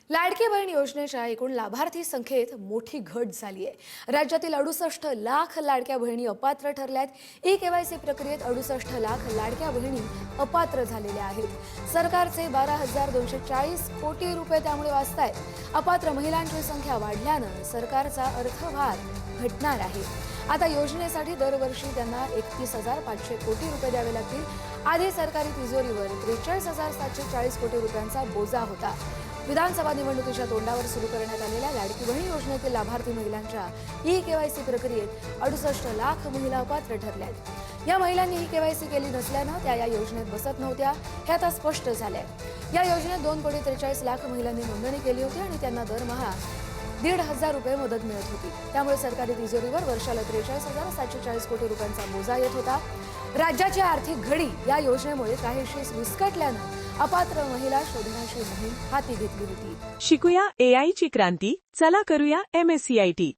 लाडकी बहीण योजनेच्या एकूण लाभार्थी संख्येत मोठी घट झाली आहे। राज्यातील 68 लाख लाडक्या बहिणी अपात्र ठरल्यात। ई-केवायसी प्रक्रियेत 68 लाख लाडक्या बहिणी अपात्र झालेल्या आहेत। सरकारचे 12,240 कोटी रुपये त्यामुळे वाचतायत। अपात्र महिलांची संख्या वाढल्यानं सरकारचा अर्थभार घटणार आहे। आता योजनेसाठी दरवर्षी त्यांना 31,500 कोटी रुपये द्यावे लागतील। आधी सरकारी तिजोरीवर 43,740 कोटी रुपयांचा बोजा होता। विधानसभा निवडणुकीच्या तोंडावर सुरू करण्यात आलेल्या लाडकी बहीण योजनेतील लाभार्थी महिलांच्या ई-केवायसी प्रक्रियेत 68 लाख महिला अपात्र ठरल्यात। या महिलांनी ई-केवायसी केली नसल्यानं त्या या योजनेत बसत नव्हत्या, हे आता स्पष्ट झालंय। या योजनेत 2,43,00,000 महिलांनी नोंदणी केली होती आणि त्यांना दरमहा 1,500 रुपये मदत मिळत होती। त्यामुळे सरकारी तिजोरीवर वर्षाला 43,740 कोटी रुपयांचा बोजा येत होता। राज्याची आर्थिक घडी या योजनेमुळे काहीशी विस्कटल्यानं अपात्र महिला शोधण्याची मोहीम हाती घेतली होती। शिकूया AI ची क्रांती, चला करूया MSCIT।